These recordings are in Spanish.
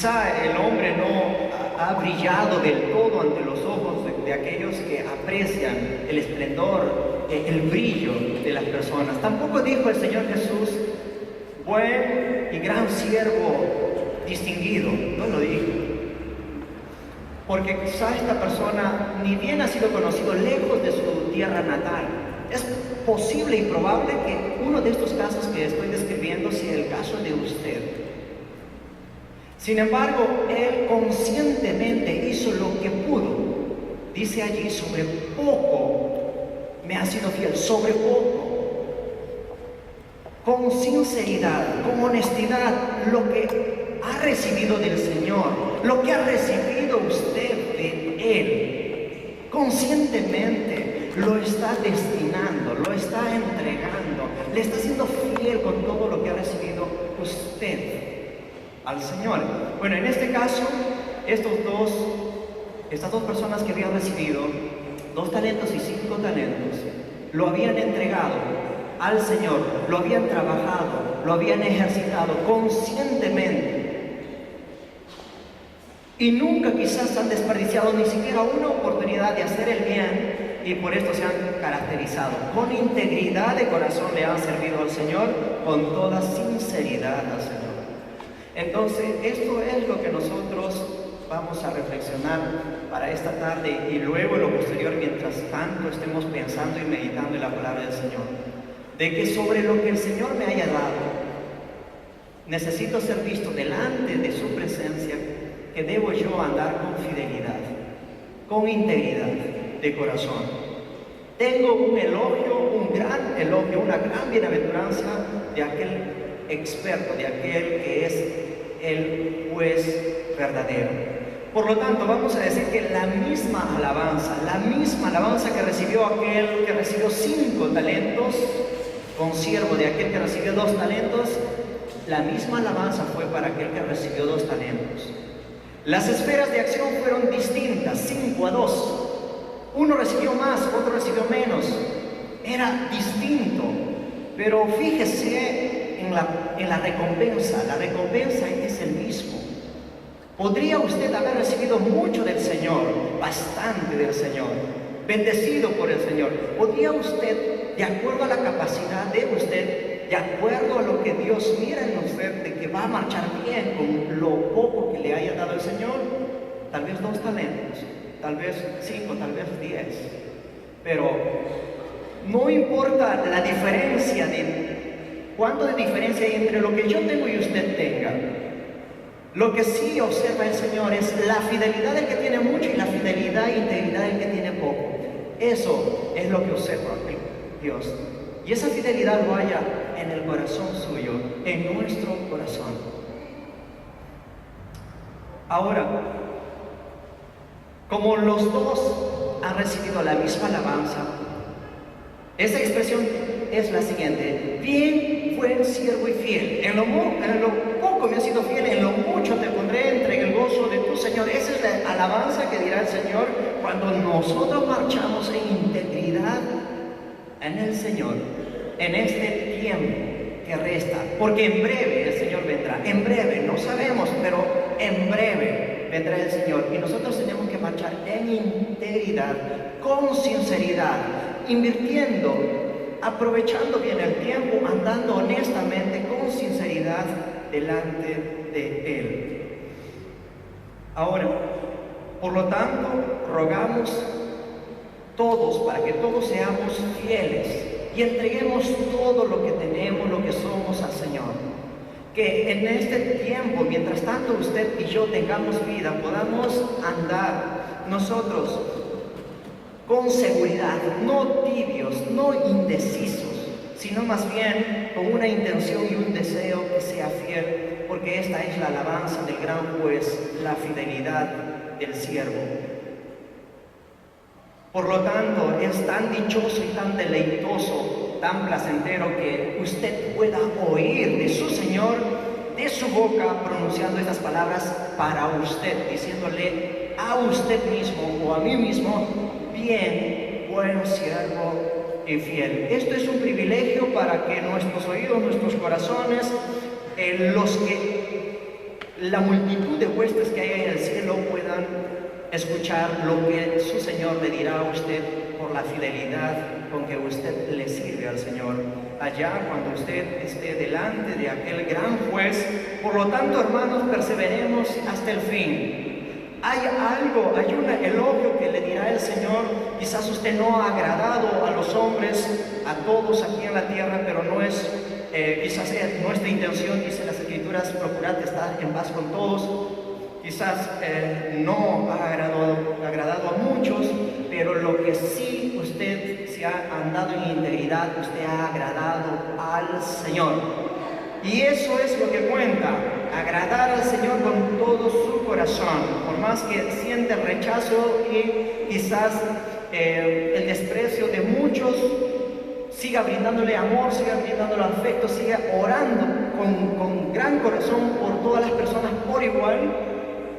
Quizá el hombre no ha brillado del todo ante los ojos de aquellos que aprecian el esplendor, el brillo de las personas. Tampoco dijo el Señor Jesús, buen y gran siervo distinguido, no lo dijo. Porque quizá esta persona ni bien ha sido conocido lejos de su tierra natal. Es posible y probable que uno de estos casos que estoy describiendo sea el caso de usted. Sin embargo, él conscientemente hizo lo que pudo. Dice allí, sobre poco me ha sido fiel, sobre poco. Con sinceridad, con honestidad, lo que ha recibido del Señor, lo que ha recibido usted de Él, conscientemente lo está destinando, lo está entregando, le está siendo fiel con todo lo que ha recibido usted al Señor. Bueno, en este caso, estas dos personas que habían recibido 2 talentos y 5 talentos, lo habían entregado al Señor, lo habían trabajado, lo habían ejercitado conscientemente. Y nunca quizás han desperdiciado ni siquiera una oportunidad de hacer el bien, y por esto se han caracterizado. Con integridad de corazón le han servido al Señor, con toda sinceridad al Señor. Entonces, esto es lo que nosotros vamos a reflexionar para esta tarde y luego en lo posterior, mientras tanto estemos pensando y meditando en la palabra del Señor. De que sobre lo que el Señor me haya dado, necesito ser visto delante de su presencia, que debo yo andar con fidelidad, con integridad de corazón. Tengo un elogio, un gran elogio, una gran bienaventuranza de aquel experto, de aquel que es el juez verdadero. Por lo tanto, vamos a decir que la misma alabanza que recibió aquel que recibió 5 talentos, consiervo de aquel que recibió 2 talentos, la misma alabanza fue para aquel que recibió 2 talentos. Las esferas de acción fueron distintas, 5 a 2. Uno recibió más, otro recibió menos. Era distinto, pero fíjese en la recompensa. La recompensa es el mismo. Podría usted haber recibido mucho del Señor, bastante del Señor, bendecido por el Señor. Podría usted, de acuerdo a la capacidad de usted, de acuerdo a lo que Dios mira en usted, de que va a marchar bien con lo poco que le haya dado el Señor, tal vez 2 talentos, tal vez 5, tal vez 10. Pero no importa la diferencia cuánto de diferencia hay entre lo que yo tengo y usted tenga. Lo que sí observa el Señor es la fidelidad del que tiene mucho y la fidelidad e integridad del que tiene poco. Eso es lo que observa Dios. Y esa fidelidad lo haya en el corazón suyo, en nuestro corazón. Ahora, como los dos han recibido la misma alabanza, esa expresión es la siguiente: bien, buen siervo y fiel. En lo poco me has sido fiel, en lo mucho te pondré entre el gozo de tu Señor. Esa es la alabanza que dirá el Señor cuando nosotros marchamos en integridad en el Señor, en este tiempo que resta. Porque en breve el Señor vendrá. En breve, no sabemos, pero en breve vendrá el Señor. Y nosotros tenemos que marchar en integridad, con sinceridad, invirtiendo, aprovechando bien el tiempo, andando honestamente, con sinceridad delante de Él. Ahora, por lo tanto, rogamos todos para que todos seamos fieles y entreguemos todo lo que tenemos, lo que somos al Señor. Que en este tiempo, mientras tanto usted y yo tengamos vida, podamos andar nosotros con seguridad, no tibios, no indecisos, sino más bien con una intención y un deseo que sea fiel, porque esta es la alabanza del gran juez, la fidelidad del siervo. Por lo tanto, es tan dichoso y tan deleitoso, tan placentero que usted pueda oír de su Señor, de su boca, pronunciando estas palabras para usted, diciéndole a usted mismo o a mí mismo: bien, buen siervo y fiel. Esto es un privilegio para que nuestros oídos, nuestros corazones, los que la multitud de huestes que hay en el cielo puedan escuchar lo que su Señor le dirá a usted por la fidelidad con que usted le sirve al Señor allá cuando usted esté delante de aquel gran juez. Por lo tanto, hermanos, perseveremos hasta el fin. Hay un elogio que le dirá el Señor. Quizás usted no ha agradado a los hombres, a todos aquí en la tierra, pero no es quizás nuestra intención, dice las Escrituras, procurad estar en paz con todos. Quizás no ha agradado a muchos, pero lo que sí usted se ha andado en integridad, usted ha agradado al Señor. Y eso es lo que cuenta, agradar al Señor con todo su corazón, por más que siente el rechazo y quizás el desprecio de muchos. Siga brindándole amor, siga brindándole afecto, siga orando con gran corazón por todas las personas por igual,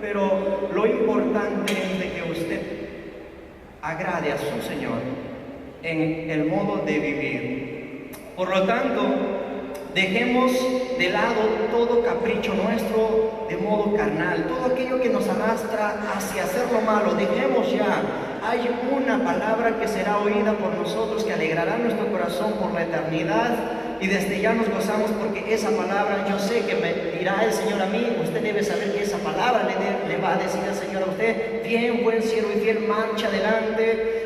pero lo importante es de que usted agrade a su Señor en el modo de vivir. Por lo tanto, dejemos de lado todo capricho nuestro de modo carnal, todo aquello que nos arrastra hacia hacer lo malo, dejemos ya. Hay una palabra que será oída por nosotros, que alegrará nuestro corazón por la eternidad, y desde ya nos gozamos porque esa palabra, yo sé que me dirá el Señor a mí, usted debe saber que esa palabra le va a decir el Señor a usted: bien, buen siervo y fiel, marcha adelante.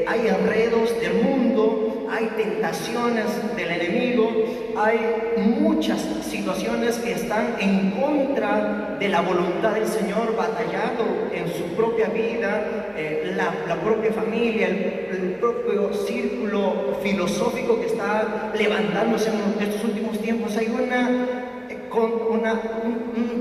Hay enredos del mundo, hay tentaciones del enemigo, hay muchas situaciones que están en contra de la voluntad del Señor, batallando en su propia vida, la propia familia, el propio círculo filosófico que está levantándose en estos últimos tiempos. Hay un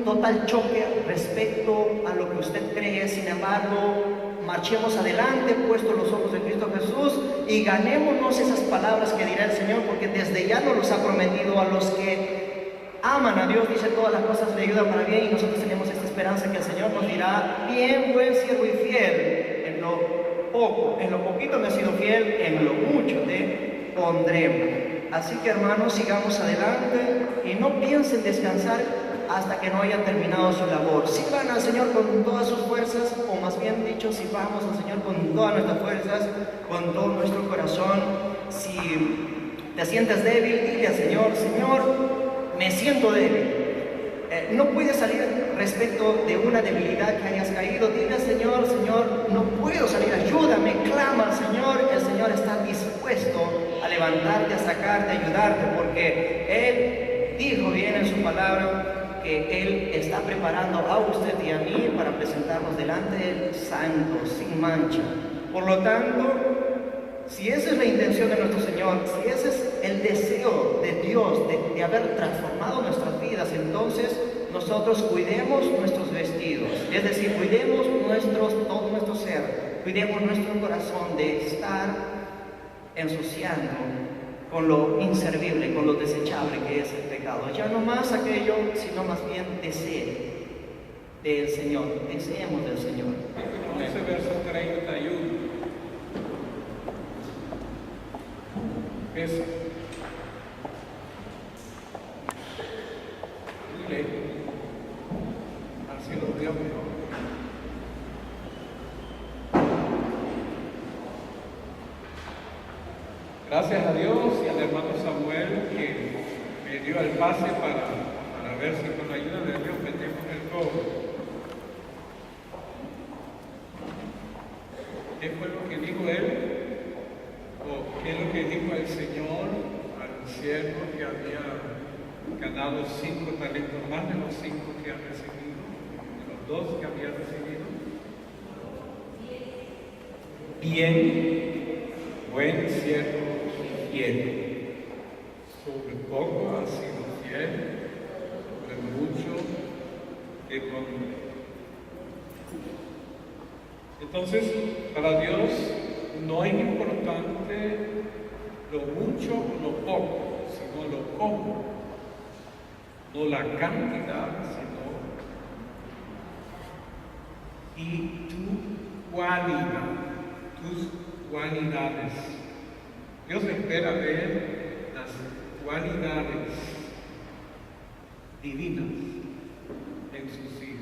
total choque respecto a lo que usted cree. Sin embargo, marchemos adelante, puestos los ojos en Cristo Jesús, y ganémonos esas palabras que dirá el Señor, porque desde ya nos los ha prometido a los que aman a Dios. Dice: todas las cosas le ayudan para bien, y nosotros tenemos esta esperanza que el Señor nos dirá: bien, buen siervo y fiel, en lo poco, en lo poquito me has sido fiel, en lo mucho te pondré. Así que, hermanos, sigamos adelante y no piensen descansar hasta que no hayan terminado su labor. Sirvan al Señor con todas sus fuerzas, o más bien dicho, sirvamos al Señor con todas nuestras fuerzas, con todo nuestro corazón. Si te sientes débil, dile al Señor: Señor, me siento débil. No puedes salir respecto de una debilidad que hayas caído. Dile al Señor: Señor, no puedo salir, ayúdame. Clama al Señor. El Señor está dispuesto a levantarte, a sacarte, a ayudarte, porque Él dijo bien en su palabra que Él está preparando a usted y a mí para presentarnos delante de Él santos, sin mancha. Por lo tanto, si esa es la intención de nuestro Señor, si ese es el deseo de Dios de haber transformado nuestras vidas, entonces nosotros cuidemos nuestros vestidos, es decir, cuidemos todo nuestro ser, cuidemos nuestro corazón de estar ensuciando con lo inservible, con lo desechable que es el pecado. Ya no más aquello, sino más bien desee del Señor, deseemos del Señor. Ese verso 31 es dile al cielo de Dios. Gracias a Dios y al hermano Samuel que me dio el pase para ver si con la ayuda de Dios metemos el cobre. ¿Qué fue lo que dijo él? ¿O qué es lo que dijo el Señor al siervo que había ganado 5 talentos, más de los 5 que ha recibido, de los 2 que había recibido? Bien, buen siervo fiel. Sobre poco has sido fiel, sobre mucho te pondré. Entonces, para Dios no es importante lo mucho o lo poco, sino lo cómo. No la cantidad, sino y tu cualidad, tus cualidades. Dios espera ver las cualidades divinas en sus hijos.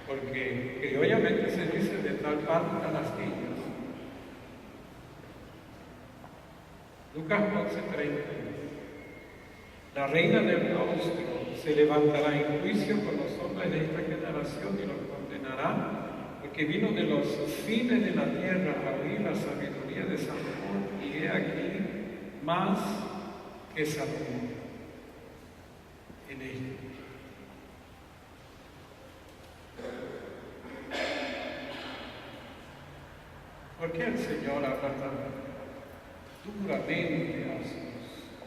Porque criollamente se dice de tal parte a las niñas. Lucas 11:30. La reina del austro se levantará en juicio con los hombres de esta generación y los condenará, porque vino de los fines de la tierra a oír la sabiduría de Salomón, y he aquí más que Salomón en esto. ¿Por qué el Señor habla tan duramente a sus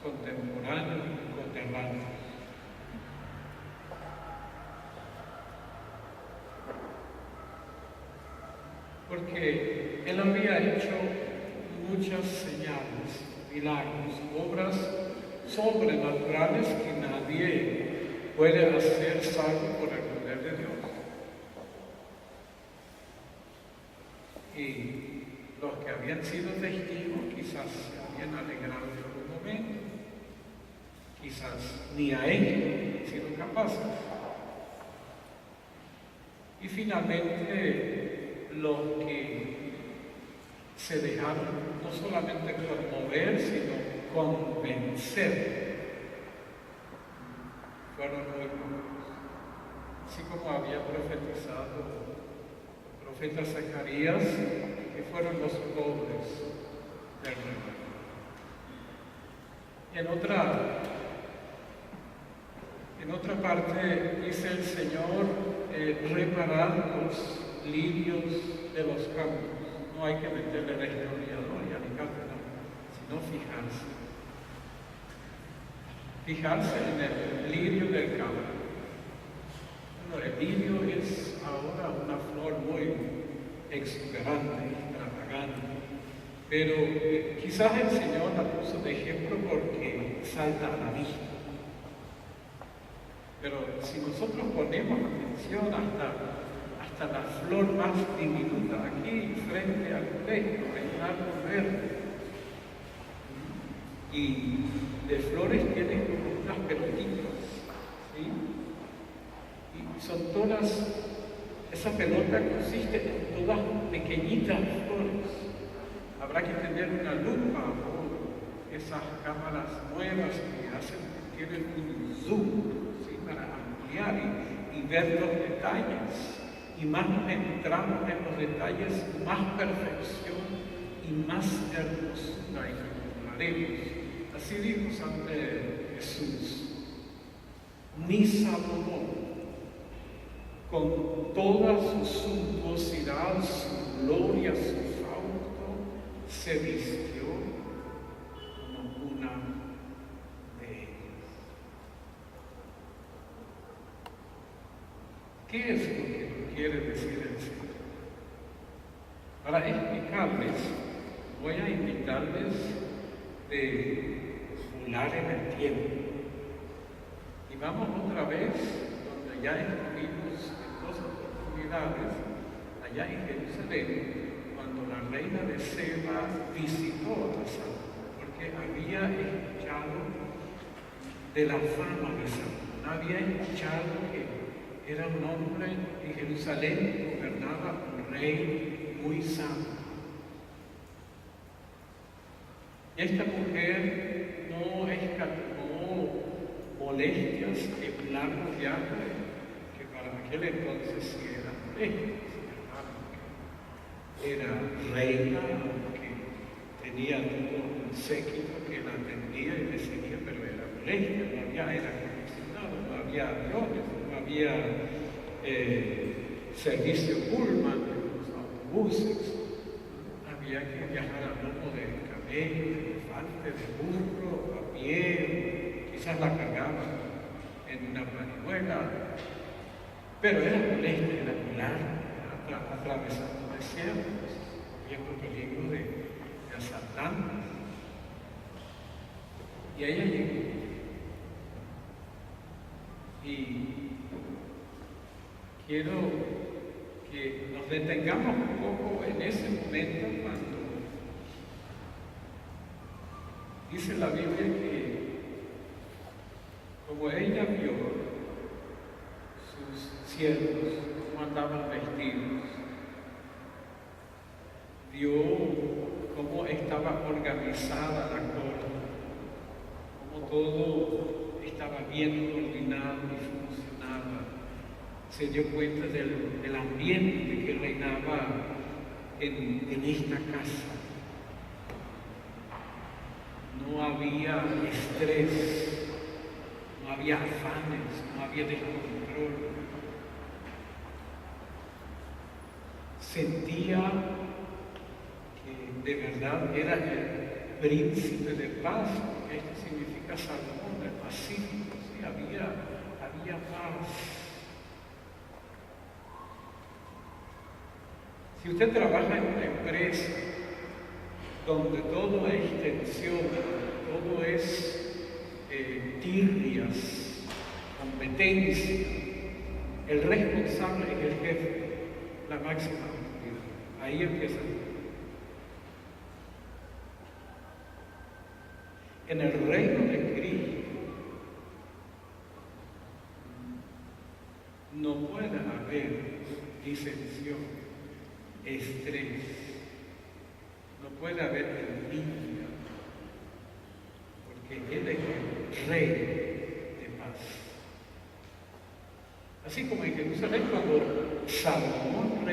contemporáneos y conterráneos? Porque Él había hecho muchas señales, milagros, obras sobrenaturales que nadie puede hacer salvo por el poder de Dios. Y los que habían sido testigos quizás se habían alegrado en algún momento, quizás ni a ellos han sido capaces. Y finalmente los que se dejaron no solamente conmover, sino convencer, fueron muy pocos. Así como había profetizado el profeta Zacarías, que fueron los pobres del reino. En otra parte dice el Señor, reparar los lirios de los campos. No hay que meterle la historiador y alicate, sino fijarse. Fijarse en el lirio del campo. Bueno, el lirio es ahora una flor muy exuberante, extravagante, pero quizás el Señor la puso de ejemplo porque salta a la vista. Pero si nosotros ponemos atención hasta la flor más diminuta, aquí frente al colegio, el árbol verde, y de flores tienen como unas pelotitas, ¿sí? Y son todas, esa pelota consiste en todas pequeñitas flores. Habrá que tener una lupa o esas cámaras nuevas que tienen un zoom, ¿sí? Para ampliar y ver los detalles. Y más nos entramos en los detalles, más perfección y más hermosura encontraremos. Así dijo San Jesús, ni Salomón, con toda su suntuosidad, su gloria, su fausto, se vistió como una de ellas. ¿Qué es lo que quiere decir el Señor? Para explicarles, voy a invitarles de volar en el tiempo. Y vamos otra vez, donde ya estuvimos en 2 oportunidades, allá en Jerusalén, cuando la reina de Seba visitó a Salomón, porque había escuchado de la fama de Salomón, había escuchado que era un hombre en Jerusalén, gobernaba un rey muy santo. Y esta mujer no escatimó molestias en largo viaje, que para aquel entonces sí eran molestias, era reina, aunque tenía todo un séquito que la atendía y le seguía, pero era molestia, no había aire acondicionado, no había aviones, no había servicio Pullman, los autobuses, había que viajar a lomo de camello, de elefante, de burro, a pie, quizás la cargaban en una panihuela, pero era molestia, era larga, atravesando desiertos, corriendo peligro de asaltantes. Y ella llegó. Y quiero que nos detengamos un poco en ese momento cuando dice la Biblia que como ella vio siervos cómo andaban vestidos, vio cómo estaba organizada la corte, cómo todo estaba bien coordinado y funcionaba. Se dio cuenta del ambiente que reinaba en esta casa. No había estrés, no había afanes, no había descontrol. Sentía que de verdad era el príncipe de paz, porque esto significa Salomón, el pacífico, sí, había paz. Si usted trabaja en una empresa donde todo es tensión, todo es tirrias, competencia, el responsable es el jefe, la máxima autoridad. Ahí empieza. En el reino de Cristo no puede haber disensión, estrés, no puede haber envidia, porque Él es el Rey de paz. Así como en Jerusalén, cuando Salomón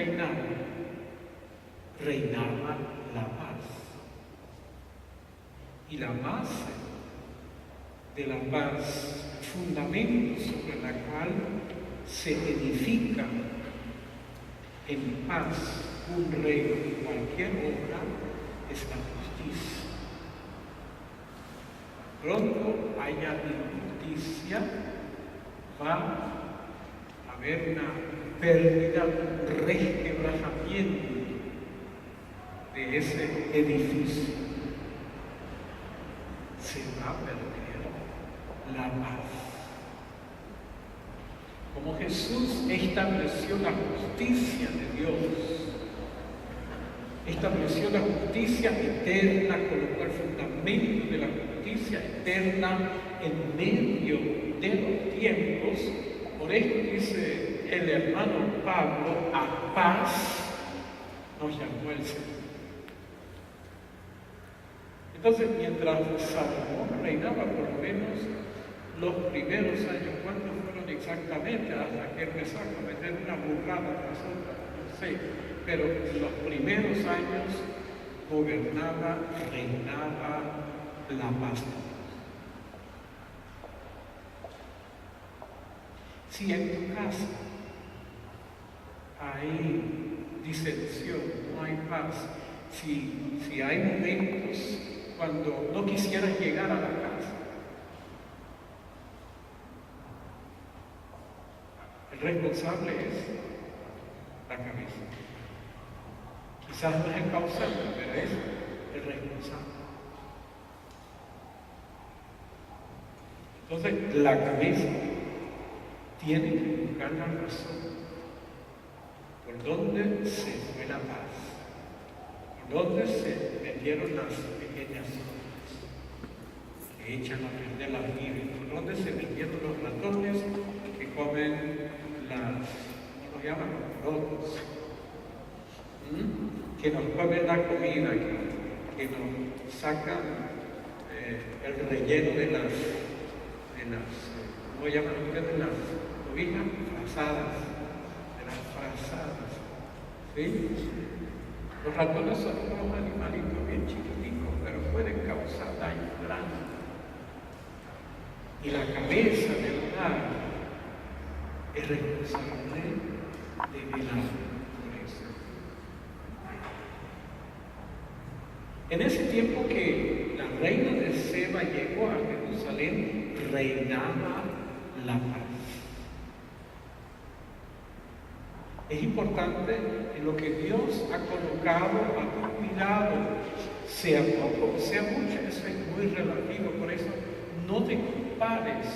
reinaba la paz. Y la base de la paz, fundamento sobre la cual se edifica en paz un reino y cualquier obra, es la justicia. Pronto haya injusticia, va a haber una pérdida, un resquebrajamiento de ese edificio. Se va a perder la paz. Como Jesús estableció la justicia de Dios, estableció la justicia eterna, colocó el fundamento de la justicia eterna en medio de los tiempos. Por esto dice el hermano Pablo, a paz nos llamó el Señor. Entonces, mientras Salomón reinaba, por lo menos los primeros años, ¿cuántos fueron exactamente? Hasta que él me saca a meter una burrada tras otra, no sé, pero los primeros años gobernaba, reinaba la paz. Si en tu casa hay disensión, no hay paz, si hay momentos cuando no quisieras llegar a la casa, el responsable es la cabeza. Quizás no es el causante, pero es el responsable. Entonces, la cabeza tiene que buscar la razón. ¿Por dónde se fue la paz? ¿Por dónde se metieron las pequeñas zonas que echan a perder las vidas? ¿Por dónde se metieron los ratones que comen ¿cómo lo llaman? Los brotos? Que nos comen la comida, que nos sacan el relleno de las ¿cómo llaman ustedes? Las ovejas frazadas, de las frazadas, ¿sí? Los ratones son unos animalitos bien chiquiticos, pero pueden causar daño grande. Y la cabeza del hogar es responsable de velar por eso. En ese tiempo que la reina de Seba llegó a Jerusalén, reinaba la paz. Es importante en lo que Dios ha colocado a tu cuidado, sea poco, sea mucho, eso es muy relativo. Por eso no te compares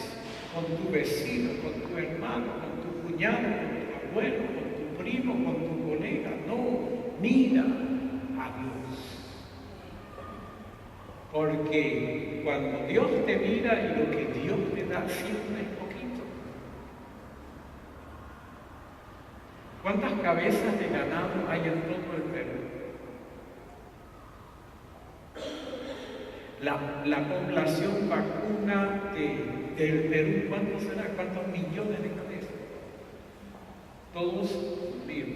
con tu vecino, con tu hermano, con tu cuñado, con tu abuelo, con tu primo, con tu colega. No, mira a Dios. Porque cuando Dios te mira y lo que Dios te da siempre es poquito. ¿Cuántas cabezas de ganado hay en todo el Perú? La población vacuna del Perú, ¿cuántos será? ¿Cuántos millones de cabezas? Todos míos.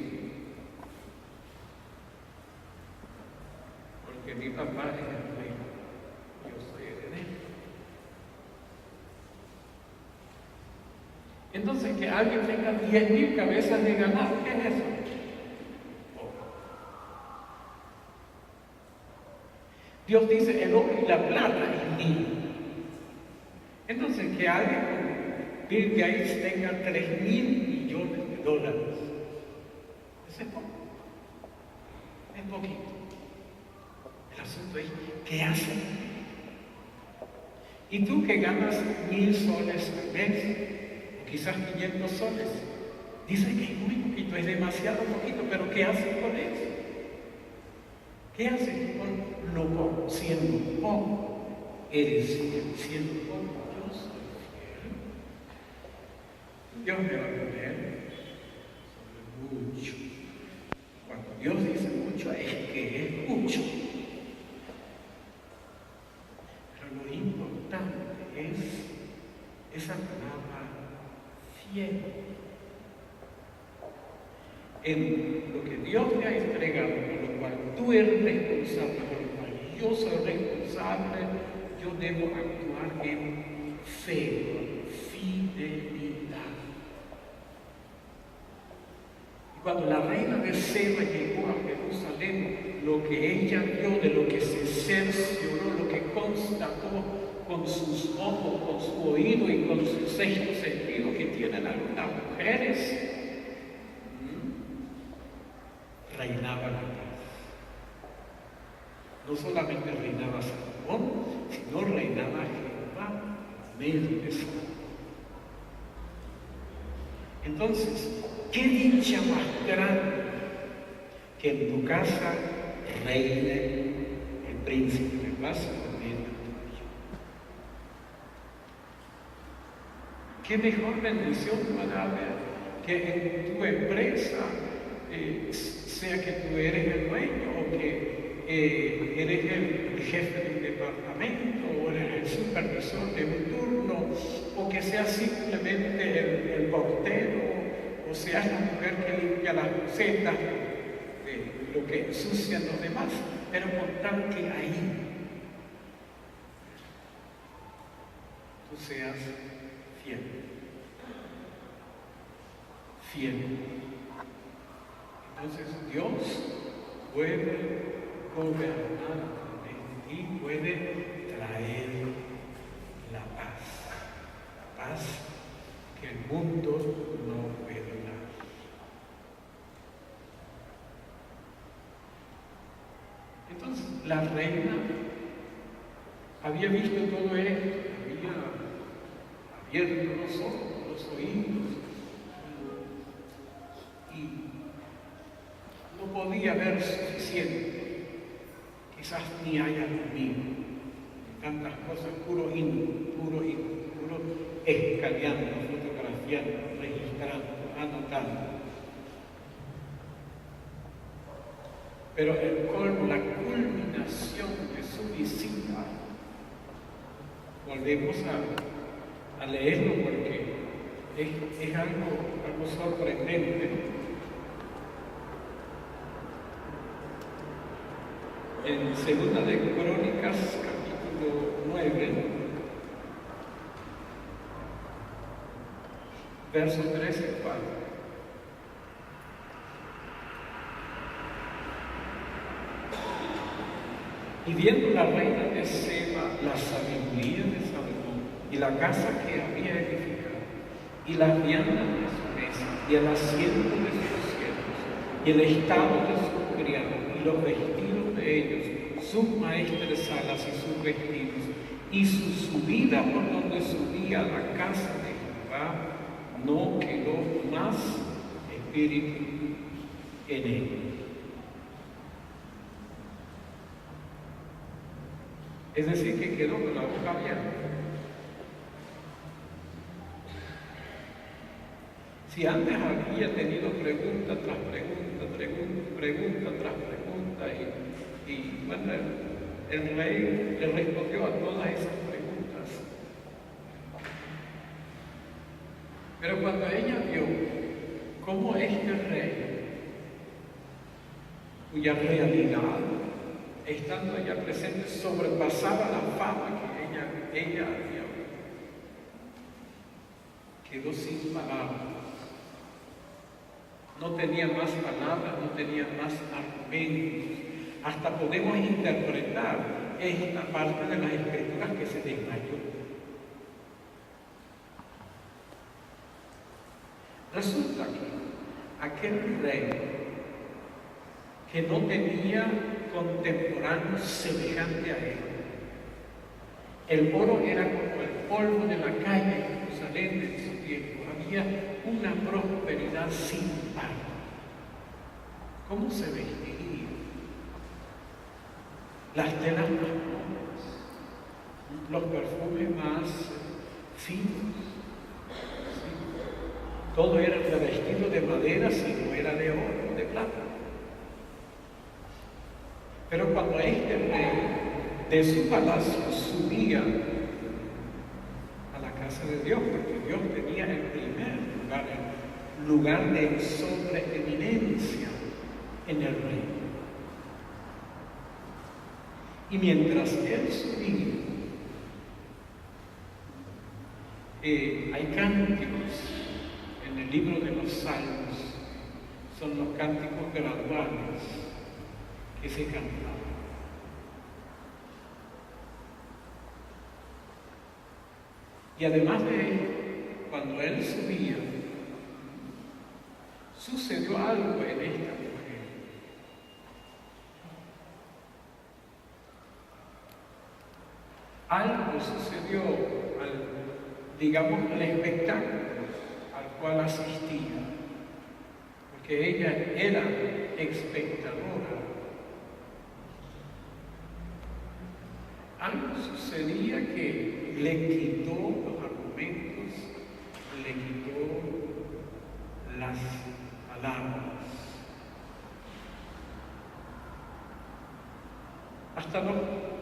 Porque mi papá es el rey, yo soy heredero. Entonces, que alguien tenga 10.000 cabezas de ganado, ¿qué es eso? Dios dice, el oro y la plata es mío. Entonces, que alguien como Bill Gates tenga 3.000 millones de dólares, eso es poco. Es poquito. El asunto es, ¿qué hace? Y tú que ganas 1.000 soles al mes, o quizás 500 soles, dices que es muy poquito, es demasiado poquito, pero ¿qué haces con eso? ¿Qué haces con lo poco? Siendo poco, eres fiel. Siendo poco, yo soy fiel. Dios me va a poner sobre mucho. Cuando Dios dice mucho, es que es mucho. Pero lo importante es esa palabra fiel. En lo que Dios te ha entregado, por lo cual tú eres responsable, por lo cual yo soy responsable, yo debo actuar en fe, fidelidad. Y cuando la reina de Seba llegó a Jerusalén, lo que ella vio, de lo que se cercioró, lo que constató con sus ojos, con su oído y con su sexto sentido que tienen algunas mujeres, reinaba la paz. No solamente reinaba Salomón, sino reinaba Jehová en medio de Salomón. Entonces, qué dicha más grande que en tu casa reine el príncipe de paz en medio tuyo. Qué mejor bendición puede haber que en tu empresa sea que tú eres el dueño o que eres el jefe de un departamento o eres el supervisor de un turno o que seas simplemente el portero o seas la mujer que limpia las losetas de lo que ensucian los demás, pero con tal que ahí tú seas fiel. Fiel. Entonces Dios puede gobernar en ti, puede traer la paz que el mundo no puede dar. Entonces la reina había visto todo esto, había abierto los ojos, los oídos, y no podía ver suficiente, quizás ni haya dormido, tantas cosas, puro escaneando, fotografiando, registrando, anotando. Pero el colmo, la culminación de su visita, volvemos a leerlo porque es algo sorprendente. En Segunda de Crónicas, capítulo 9, versos 3 y 4. Y viendo la reina de Seba la sabiduría de Salomón y la casa que había edificado, y las viandas de su mesa, y el asiento de sus siervos, y el estado de sus criados, y los vestidos de ellos, sus maestresalas y sus vestidos, y su subida por donde subía a la casa de Jehová, no quedó más espíritu en él. Es decir, que quedó con la boca abierta. Si antes había tenido pregunta tras pregunta tras pregunta, y bueno, el rey le respondió a todas esas preguntas. Pero cuando ella vio cómo este rey, cuya realidad, estando ella presente, sobrepasaba la fama que ella había, quedó sin palabras. No tenía más palabras, no tenía más argumentos. Hasta podemos interpretar esta parte de las Escrituras que se desmayó. Resulta que aquel rey que no tenía contemporáneo semejante a él, el oro era como el polvo de la calle de Jerusalén en su tiempo. Había una prosperidad sin par. ¿Cómo se vestiría? Las telas más nobles, los perfumes más finos. ¿Sí? Todo era revestido de madera, si no era de oro, de plata. Pero cuando este rey de su palacio subía a la casa de Dios, porque Dios tenía el primer lugar, el lugar de sobreeminencia en el reino. Y mientras él subía, hay cánticos en el libro de los Salmos, son los cánticos graduales que se cantaban. Y además de ello, cuando él subía, sucedió algo en esta mujer. Algo sucedió al espectáculo al cual asistía, porque ella era espectadora. Algo sucedía que le quitó los argumentos, le quitó las palabras. Hasta no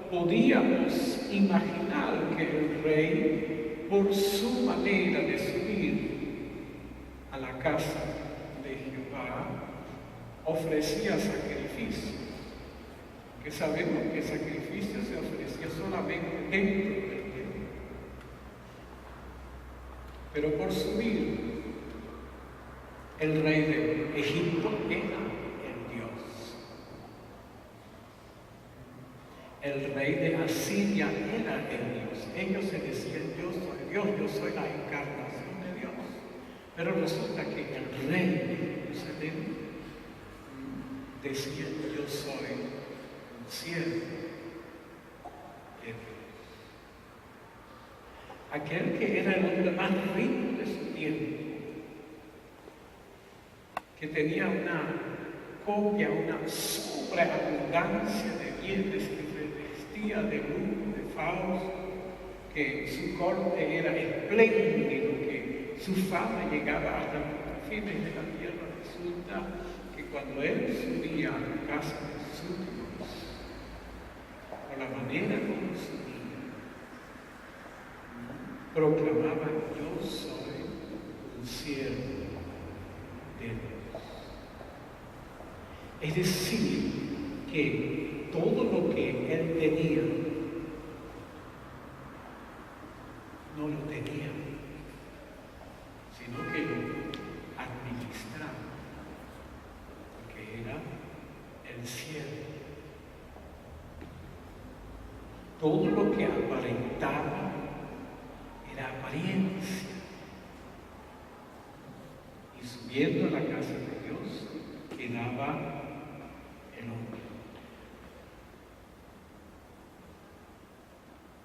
podíamos imaginar que el rey, por su manera de subir a la casa de Jehová, ofrecía sacrificios, que sabemos que el sacrificio se ofrecía solamente dentro del templo. Pero por subir, el rey de Egipto era el Dios. El rey de Asiria era el Dios. Ellos se decían, yo soy Dios, yo soy la encarnación de Dios. Pero resulta que el rey de Jerusalén decía, yo soy un siervo de Dios. Aquel que era el hombre más rico de su tiempo, que tenía una copia, una sobreabundancia de bienes, que se vestía de lujo, de faros, que su corte era espléndido, que su fama llegaba hasta los confines de la tierra. Resulta que cuando él subía a la casa de su Dios, por la manera como subía, proclamaba, yo soy un siervo de Dios. Es decir, que todo lo que él tenía, no lo tenía, sino que lo administraba, porque era el siervo. Todo lo que aparentaba era apariencia. Y subiendo a la casa de Dios, quedaba el hombre.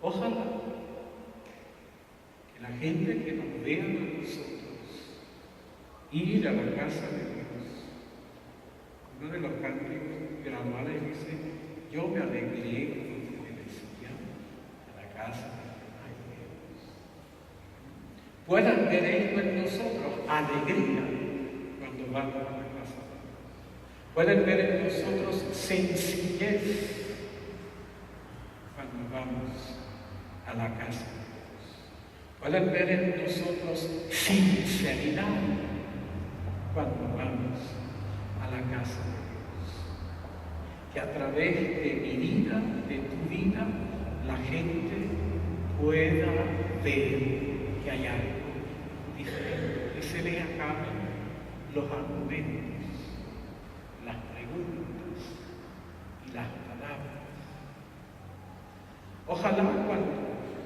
Ojalá que la gente que nos vea a nosotros ir a la casa de Dios, uno de los cánticos graduales dice, yo me alegré cuando me decían a la casa de Dios. Puedan ver esto en nosotros, alegría vamos a la casa. Pueden ver en nosotros sencillez cuando vamos a la casa de Dios. Pueden ver en nosotros sinceridad cuando vamos a la casa de Dios. Que a través de mi vida, de tu vida, la gente pueda ver que hay algo diferente, que se les acaben los argumentos, las preguntas y las palabras. Ojalá cuando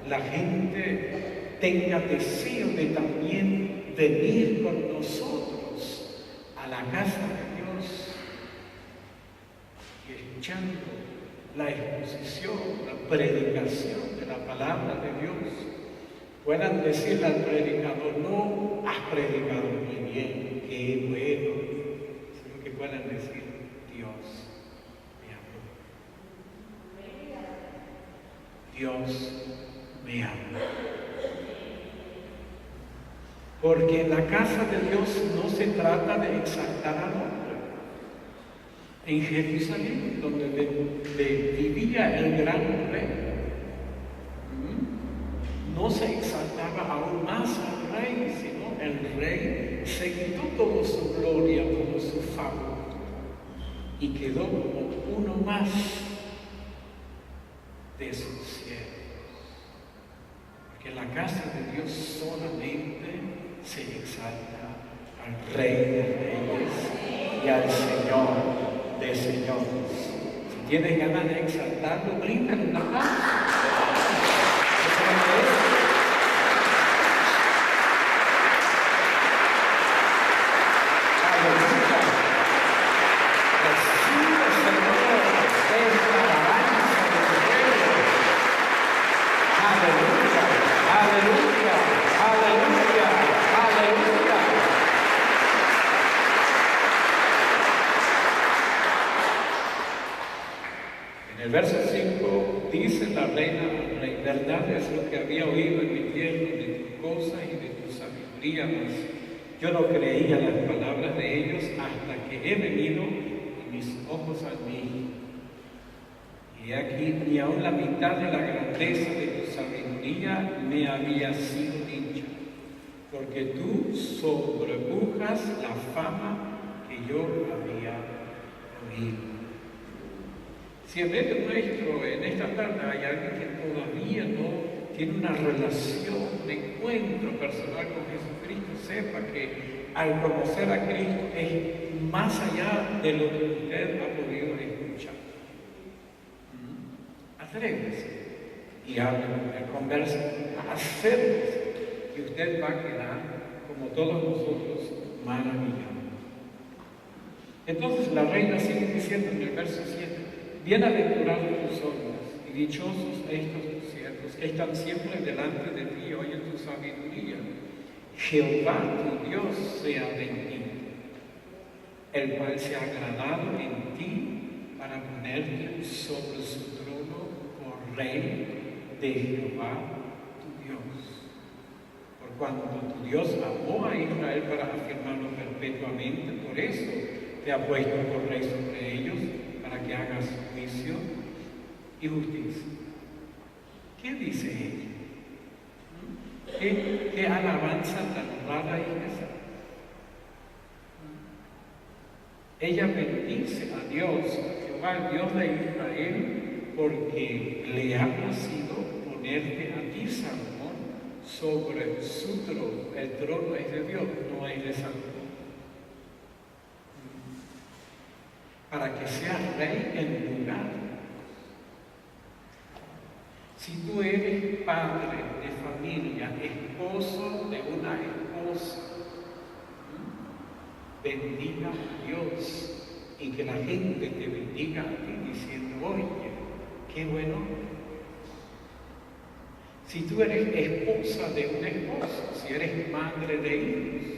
la gente tenga deseo de también venir con nosotros a la casa de Dios y escuchando la exposición, la predicación de la palabra de Dios, puedan decirle al predicador: no has predicado muy bien, qué bueno, sino que puedan decir: Dios me amó. Dios me amó. Porque en la casa de Dios no se trata de exaltar al hombre. En Jerusalén, donde vivía el gran rey, no se exaltaba aún más al rey, sino el rey se quitó toda su gloria, toda su fama y quedó como uno más de sus siervos. Porque en la casa de Dios solamente se exalta al Rey de Reyes y al Señor de señores. Si tienes ganas de exaltarlo, bríndale una paz. Aleluya. Recibe, Señor, esta alabanza de tu reino. Aleluya, aleluya, aleluya, aleluya. En el verso 5 dice la reina al rey: verdad es lo que había oído en mi tierra de tus cosas y de tu sabiduría, mas yo no creía las palabras de ellos hasta que he venido y mis ojos han visto. Y aquí ni aun la mitad de la grandeza de tu sabiduría me había sido dicha, porque tú sobrepujas la fama que yo había oído. Si en medio nuestro, en esta tarde, hay alguien que todavía no tiene una relación de encuentro personal con Jesucristo, sepa que al conocer a Cristo es más allá de lo que usted ha podido escuchar. Atrévese y hable, converse, acérquese, que usted va a quedar, como todos nosotros, maravillado. Entonces la reina sigue diciendo en el verso 7: bienaventurados tus obras y dichosos estos tus siervos, que están siempre delante de ti y oyen tu sabiduría. Jehová tu Dios sea bendito, el cual se ha agradado en ti para ponerte sobre su trono por rey de Jehová tu Dios. Por cuanto tu Dios amó a Israel para afirmarlo perpetuamente, por eso te ha puesto por rey sobre ellos, para que hagas juicio y justicia. ¿Qué dice ella? ¿Qué alabanza tan rara es esa? Ella bendice a Dios, a Jehová, Dios de Israel, porque le ha nacido ponerte a ti, Salomón, sobre su trono. El trono es de Dios, no es de Salomón. Para que seas rey en lugar. Si tú eres padre de familia, esposo de una esposa, bendiga a Dios y que la gente te bendiga a ti diciendo: oye, qué bueno. Si tú eres esposa de un esposo, si eres madre de hijos,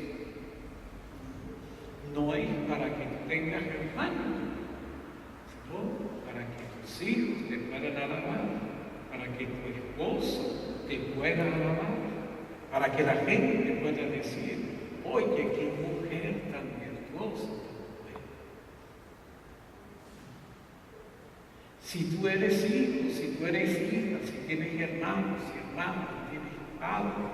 no es para que tú tengas hermanos, sino para que tus hijos te puedan alabar, para que tu esposo te pueda alabar, para que la gente pueda decir: oye, qué mujer tan virtuosa. Dios te ve. Si tú eres hijo, si tú eres hija, si tienes hermanos y hermanas, si tienes padres,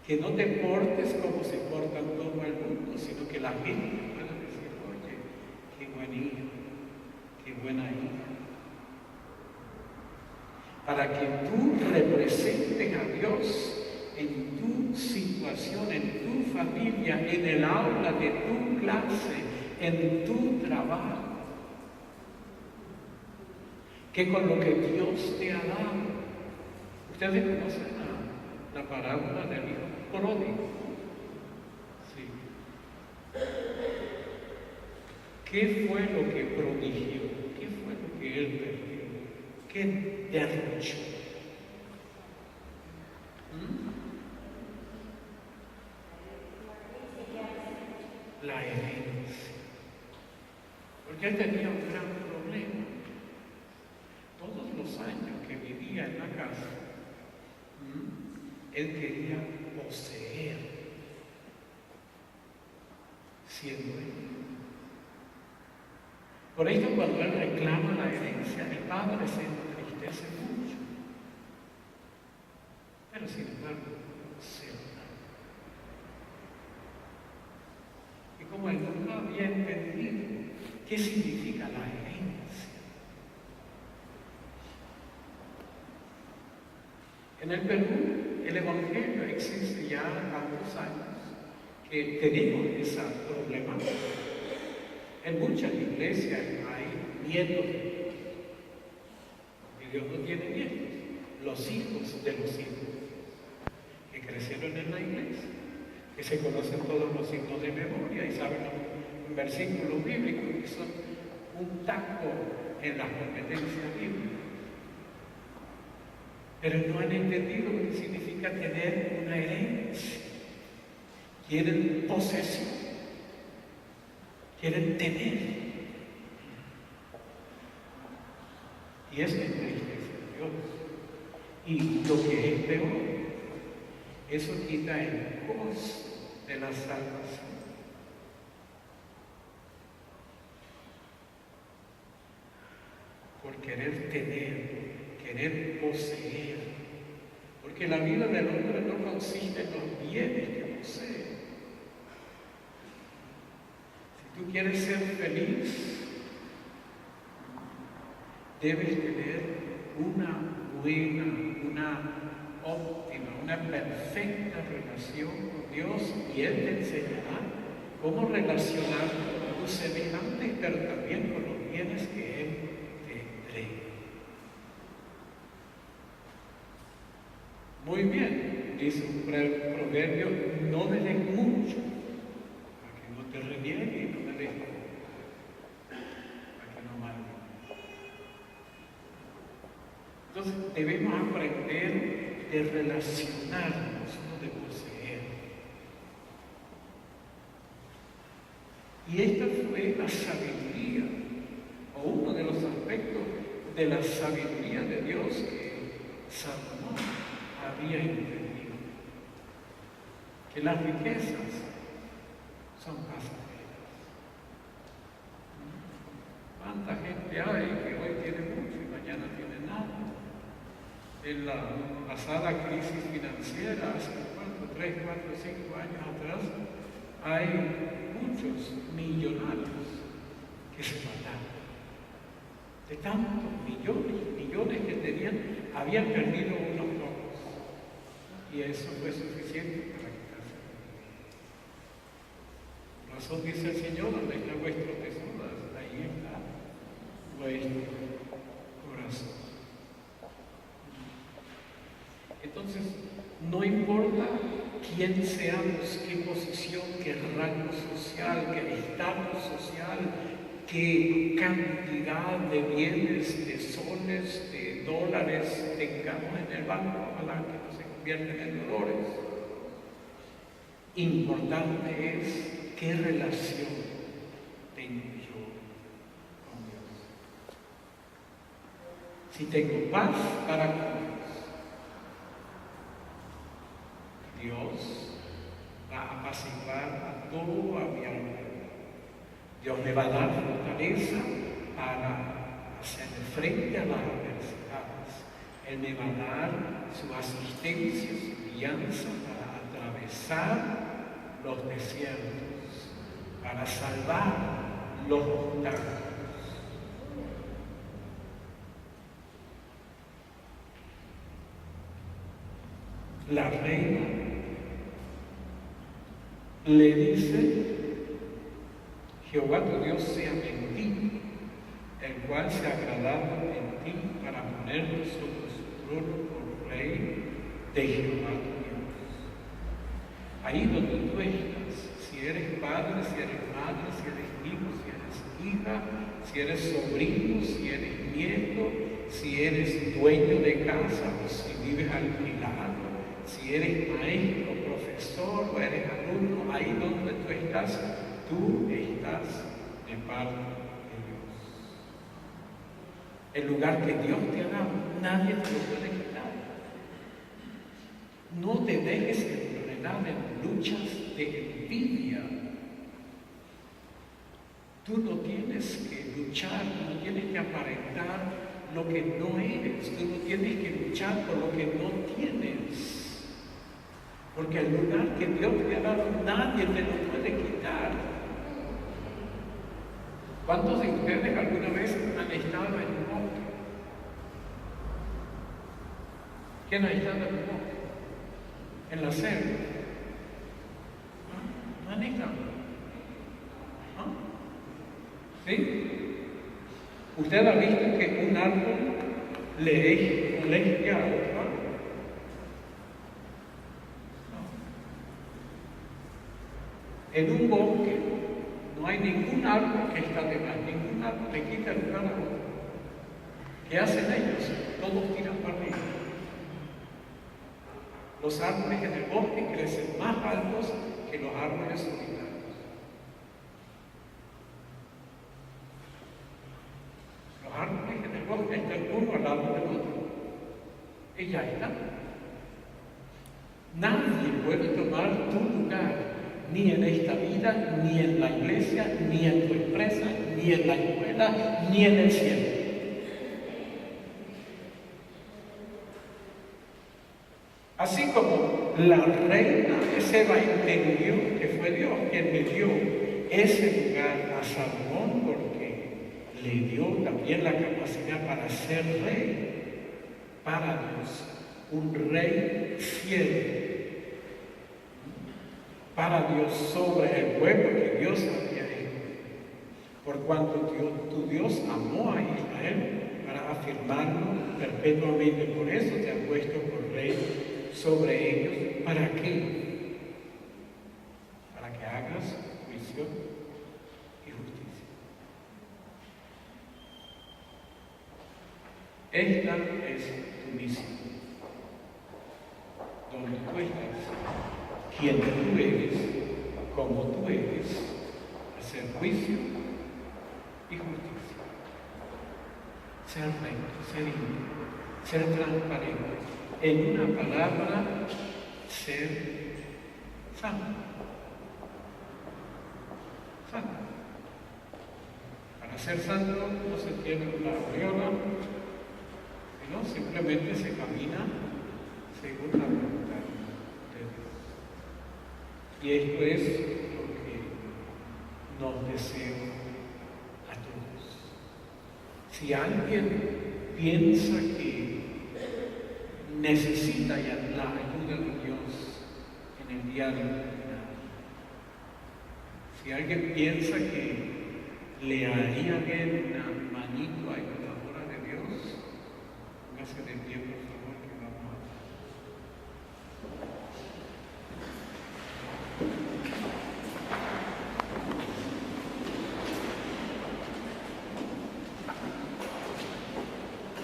que no te portes como se portan todo el mundo, sino que la gente pueda decir, oye, qué buen hijo, qué buena hija. Para que tú representes a Dios en tu situación, en tu familia, en el aula de tu clase, en tu trabajo. Que con lo que Dios te ha dado, ustedes conocen la parábola del hijo pródigo. Sí. ¿Qué fue lo que prodigió? ¿Qué fue lo que él perdió? ¿Qué derrochó? La herencia. Porque él tenía un gran problema. Todos los años que vivía en la casa, él quería poseer, siendo hijo. Por esto, cuando él reclama la herencia, el padre se entristece mucho. Pero sin embargo, se da. Y como él nunca había entendido qué significa la herencia. En el Perú, el Evangelio existe ya tantos años que tenemos esa problemática. En muchas iglesias hay nietos de Dios. Y Dios no tiene nietos. Los hijos de los hijos que crecieron en la iglesia, que se conocen todos los himnos de memoria y saben un versículo bíblico y son un taco en las competencias bíblicas. Pero no han entendido lo que significa tener una herencia. Quieren posesión. Quieren tener. Y eso entristece a Dios. Y lo que es peor, eso quita el gozo de la salvación. Por querer tener, querer poseer. Porque la vida del hombre no consiste en los bienes que posee. Si tú quieres ser feliz, debes tener una buena, una óptima, una perfecta relación con Dios y Él te enseñará cómo relacionarte con tus semejantes, pero también con los bienes que Él te entrega. Muy bien, dice un proverbio, no me des mucho, para que no te reniegue y no me des poco, para que no maldiga. Entonces debemos aprender de relacionarnos, no de poseer. Y esta fue la sabiduría, o uno de los aspectos de la sabiduría de Dios que Salomón había entendido. Que las riquezas son pasajeras. ¿Cuánta gente hay que hoy tiene mucho y mañana tiene nada? En la pasada crisis financiera, hace 3, 4, 5 años atrás, hay muchos millonarios que se mataron. De tantos millones que tenían, habían perdido unos pocos. Y eso fue suficiente para quitarse la vida. Por razón dice el Señor, donde está vuestro tesoro, ahí está vuestro corazón. Entonces, no importa quién seamos, qué posición, qué rango social, qué estatus social, qué cantidad de bienes, de soles, de dólares tengamos en el banco, ojalá que no se convierten en dolores. Importante es qué relación tengo yo con Dios. Si tengo paz para con Dios va a apaciguar a todo a mi alrededor. Dios me va a dar fortaleza para hacer frente a las adversidades. Él me va a dar su asistencia, su guianza para atravesar los desiertos, para salvar los obstáculos. La reina le dice: Jehová tu Dios sea bendito, el cual se ha agradado en ti para ponerlo sobre su trono por rey de Jehová tu Dios. Ahí donde tú estás, si eres padre, si eres madre, si eres hijo, si eres hija, si eres sobrino, si eres nieto, si eres dueño de casa o si vives alquilado, si eres maestro, profesor o eres alumno, ahí donde tú estás de parte de Dios. El lugar que Dios te ha dado, nadie te lo puede quitar. No te dejes enredar en luchas de envidia. Tú no tienes que luchar, no tienes que aparentar lo que no eres, tú no tienes que luchar por lo que no tienes. Porque el lugar que Dios te ha dado, nadie te lo puede quitar. ¿Cuántos de ustedes alguna vez han estado en un bosque? ¿Quién ha estado en un bosque? En la selva. ¿No han estado? ¿Sí? ¿Usted ha visto que un árbol le es a otro árbol? En un bosque no hay ningún árbol que está de más, ningún árbol le quita el lugar a otro. ¿Qué hacen ellos? Todos tiran para arriba. Los árboles en el bosque crecen más altos que los árboles solitarios. Los árboles en el bosque están uno al lado del otro. Y ya está. Nadie puede tomar tu lugar. Ni en esta vida, ni en la iglesia, ni en tu empresa, ni en la escuela, ni en el cielo. Así como la reina de Seba entendió que fue Dios quien le dio ese lugar a Salomón, porque le dio también la capacidad para ser rey para Dios, un rey fiel para Dios sobre el pueblo que Dios había escogido. Por cuanto tu Dios amó a Israel para afirmarlo perpetuamente, por eso te ha puesto por rey sobre ellos. ¿Para qué? Para que hagas juicio y justicia. Esta es tu misión. Donde tú estás, quien tú eres, como tú eres, hacer juicio y justicia. Ser recto, ser íntegro, ser transparente. En una palabra, ser santo. Santo. Para ser santo no se tiene una aureola, sino simplemente se camina según la voluntad de Dios. Y esto es lo que nos deseo a todos. Si alguien piensa que necesita ya la ayuda de Dios en el día de mañana, si alguien piensa que le haría bien una manito ayudadora de Dios, póngase de pie, por favor, que vamos a hacer.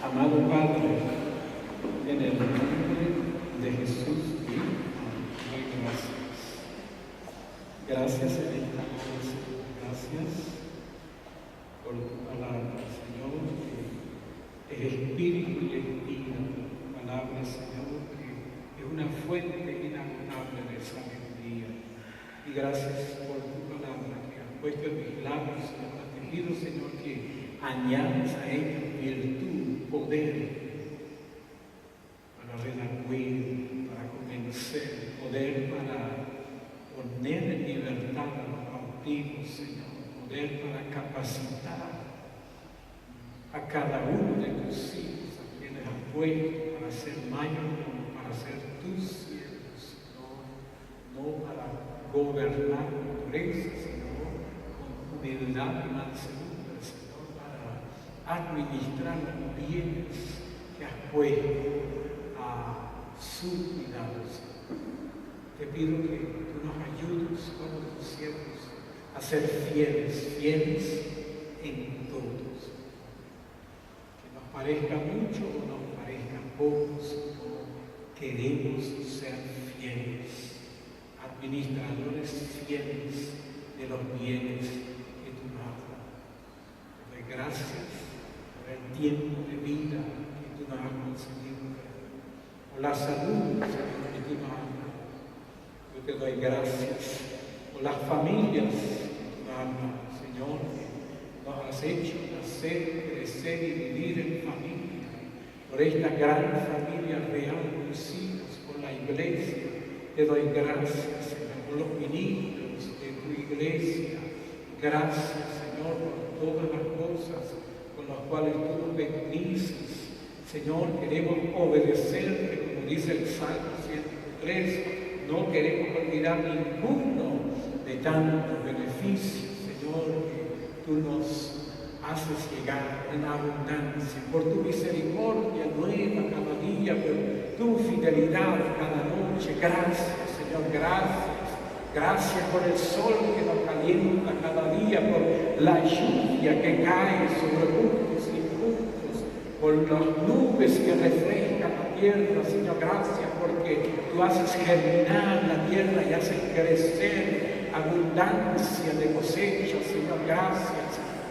Amado Padre, en el nombre de Jesús, doy gracias. Gracias en esta noche, gracias por tu palabra, Señor, que es espíritu y es vida. Tu palabra, Señor, que es una fuente inagotable de sabiduría. Y gracias por tu palabra que has puesto en mis labios, Señor. Te pido, Señor, que añades a ella virtud, poder, para redarguir, para convencer, poder para poner en libertad a los cautivos, Señor, poder para capacitar a cada uno de tus hijos, a quienes has puesto para ser mayordomos, para ser tus siervos, Señor, no para gobernar con dureza, sino con humildad y mansedumbre, Señor, para administrar los bienes que has puesto a su cuidado, Señor. Te pido que tú nos ayudes como tus siervos a ser fieles, fieles en todos. Que nos parezca mucho o nos parezca poco, Señor, queremos ser fieles, administradores fieles de los bienes que tú nos has dado. Te doy gracias por el tiempo de vida que tú nos has concedido, por la salud, Señor, que tú nos has dado. Yo te doy gracias por las familias que tú nos has dado, Señor, que nos has hecho nacer, crecer y vivir en familia, por esta gran familia real de tus hijos, por la iglesia. Te doy gracias, Señor, por los ministros de tu iglesia. Gracias, Señor, por todas las cosas con las cuales tú nos bendices. Señor, queremos obedecerte, como dice el Salmo 103. No queremos olvidar ninguno de tantos beneficios, Señor, que tú nos haces llegar en abundancia, por tu misericordia nueva cada día, por tu fidelidad cada noche. Gracias, Señor, gracias. Gracias por el sol que nos calienta cada día, por la lluvia que cae sobre justos y injustos, por las nubes que refrescan la tierra, Señor. Gracias porque tú haces germinar la tierra y haces crecer abundancia de cosecha, Señor. Gracias.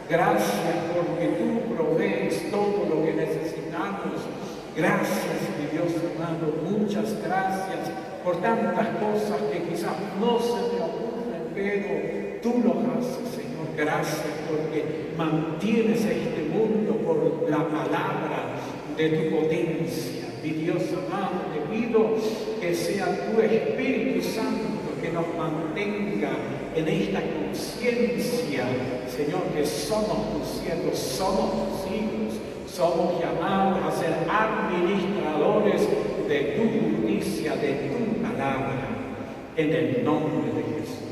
Gracias porque tú provees todo lo que necesitamos. Gracias, mi Dios amado. Muchas gracias por tantas cosas que quizás no se me ocurren, pero tú lo haces, Señor. Gracias porque mantienes este mundo por la palabra de tu potencia. Mi Dios amado, te pido que sea tu Espíritu Santo que nos mantenga en esta conciencia, Señor, que somos tus siervos, somos tus hijos, somos llamados a ser administradores de tu justicia, de tu palabra, en el nombre de Jesús.